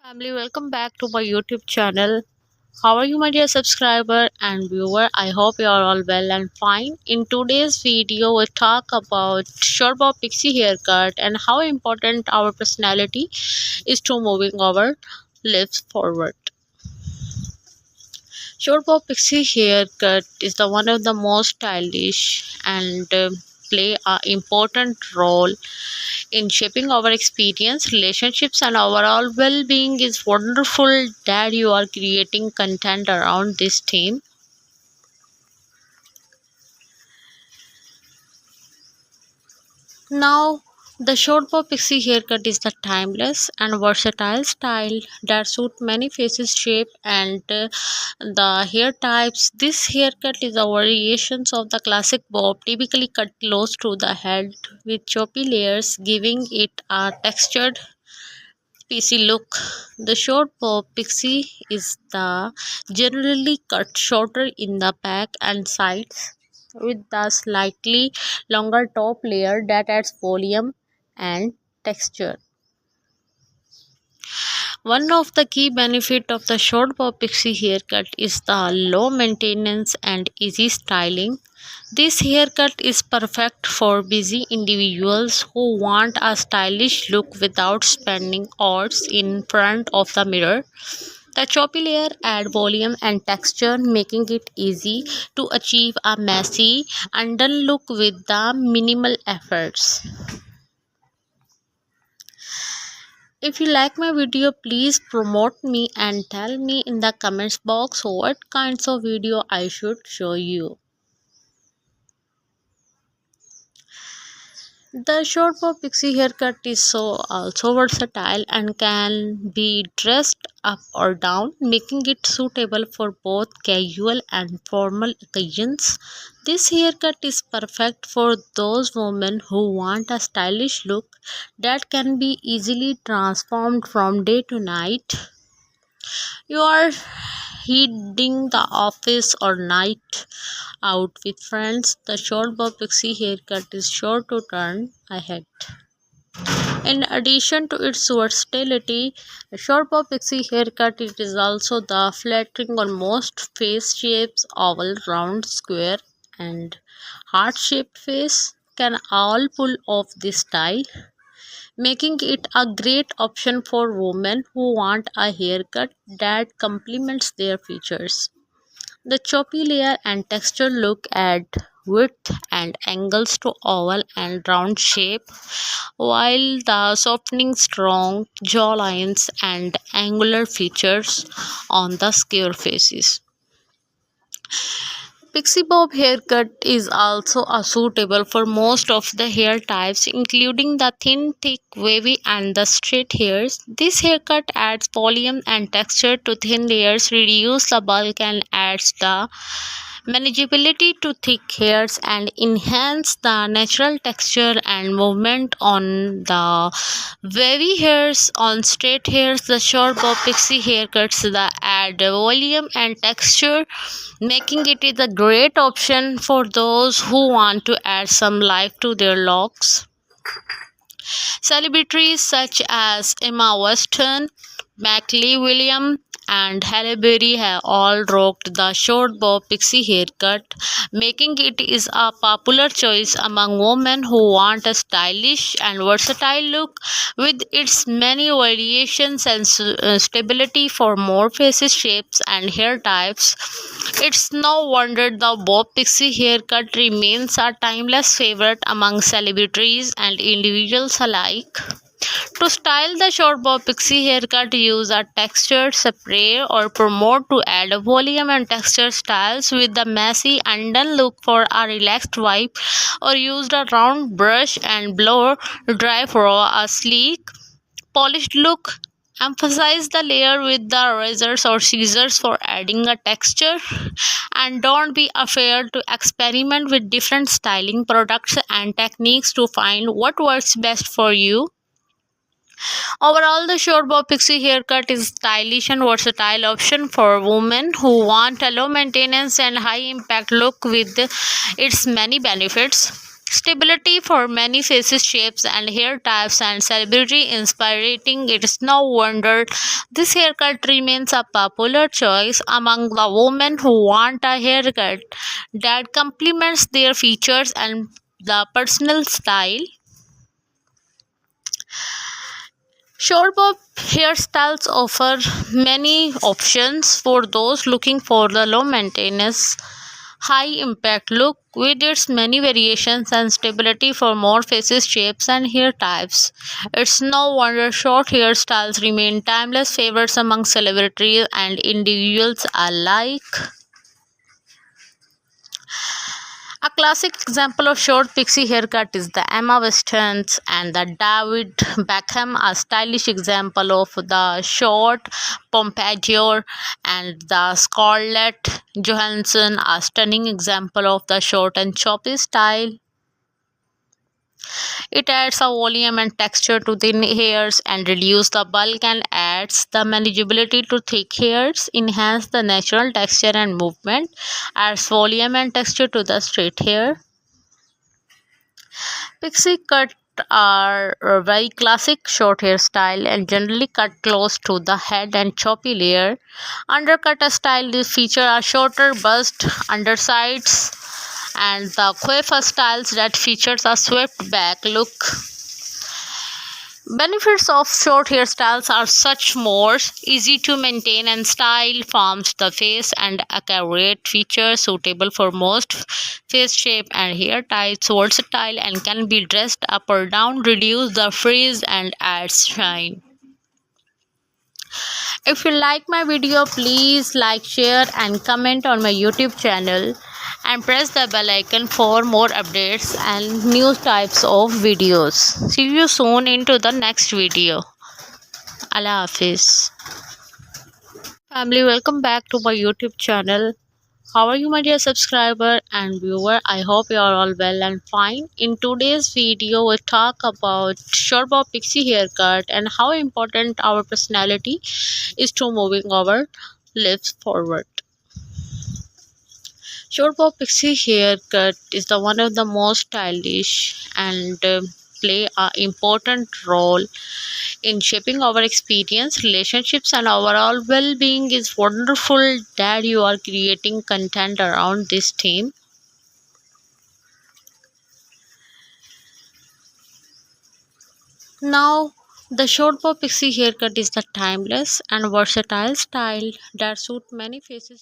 Family, welcome back to my YouTube channel. How are you, my dear subscriber and viewer? I hope you are all well and fine. In today's video, we talk about short bob pixie haircut and how important our personality is to moving our lives forward. Short bob pixie haircut is the one of the most stylish and play a important role in shaping our experience, relationships, and overall well being. Is wonderful that you are creating content around this theme. Now, the short bob pixie haircut is the timeless and versatile style that suits many faces, shape, and the hair types. This haircut is a variation of the classic bob, typically cut close to the head with choppy layers, giving it a textured Pixie look. The short bob pixie is the generally cut shorter in the back and sides with the slightly longer top layer that adds volume and texture. One of the key benefits of the short bob pixie haircut is the low maintenance and easy styling. This haircut is perfect for busy individuals who want a stylish look without spending hours in front of the mirror. The choppy layer add volume and texture, making it easy to achieve a messy, undone look with the minimal efforts. If you like my video, please promote me and tell me in the comments box what kinds of video I should show you. The short bob pixie haircut is also versatile and can be dressed up or down, making it suitable for both casual and formal occasions. This haircut is perfect for those women who want a stylish look that can be easily transformed from day to night. You are heading the office or night out with friends, the short bob pixie haircut is sure to turn ahead. In addition to its versatility, the short bob pixie haircut it is also the flattering on most face shapes, oval, round, square, and heart-shaped face can all pull off this style, making it a great option for women who want a haircut that complements their features. The choppy layer and texture look add width and angles to oval and round shape, while the softening strong jawlines and angular features on the square faces. Pixie bob haircut is also suitable for most of the hair types, including the thin, thick, wavy, and the straight hairs. This haircut adds volume and texture to thin layers, reduces the bulk, and adds the manageability to thick hairs and enhance the natural texture and movement on the wavy hairs. On straight hairs, the short bob pixie haircuts the add volume and texture, making it is a great option for those who want to add some life to their locks. Celebrities such as Emma Watson, Mackley William, and Halle Berry have all rocked the short bob pixie haircut, making it is a popular choice among women who want a stylish and versatile look. With its many variations and stability for more faces, shapes, and hair types, it's no wonder the bob pixie haircut remains a timeless favorite among celebrities and individuals alike. To style the short bob pixie haircut, use a textured spray or promote to add volume and texture styles with the messy undone look for a relaxed vibe, or use a round brush and blow dry for a sleek, polished look. Emphasize the layer with the razors or scissors for adding a texture, and don't be afraid to experiment with different styling products and techniques to find what works best for you. Overall, the short bob pixie haircut is a stylish and versatile option for women who want a low maintenance and high impact look with its many benefits. Stability for many faces, shapes, and hair types, and celebrity inspiring. It's no wonder this haircut remains a popular choice among the women who want a haircut that complements their features and the personal style. Short bob hairstyles offer many options for those looking for the low maintenance, high impact look with its many variations and stability for more faces, shapes, and hair types. It's no wonder short hairstyles remain timeless favorites among celebrities and individuals alike. A classic example of short pixie haircut is the Emma Watson's and the David Beckham, a stylish example of the short pompadour, and the Scarlett Johansson, a stunning example of the short and choppy style. It adds a volume and texture to thin hairs and reduces the bulk and adds the manageability to thick hairs, enhance the natural texture and movement, adds volume and texture to the straight hair. Pixie cut are a very classic short hairstyle and generally cut close to the head and choppy layer. Undercut a style they feature a shorter bust, undersides, and the coiffure styles that features a swept back look. Benefits of short hairstyles are such more easy to maintain and style forms the face and accurate features suitable for most face shape and hair types, versatile and can be dressed up or down, reduce the frizz and adds shine. If you like my video, please like, share and comment on my YouTube channel and press the bell icon for more updates and new types of videos. See you soon into the next video. Allah Hafiz. Family, welcome back to my YouTube channel. How are you, my dear subscriber and viewer? I hope you are all well and fine. In today's video, we talk about short bob pixie haircut and how important our personality is to moving our lips forward. Short bob pixie haircut is the one of the most stylish and play a important role in shaping our experience, relationships, and overall well-being. Is wonderful that you are creating content around this theme. Now, the short bob pixie haircut is the timeless and versatile style that suits many faces.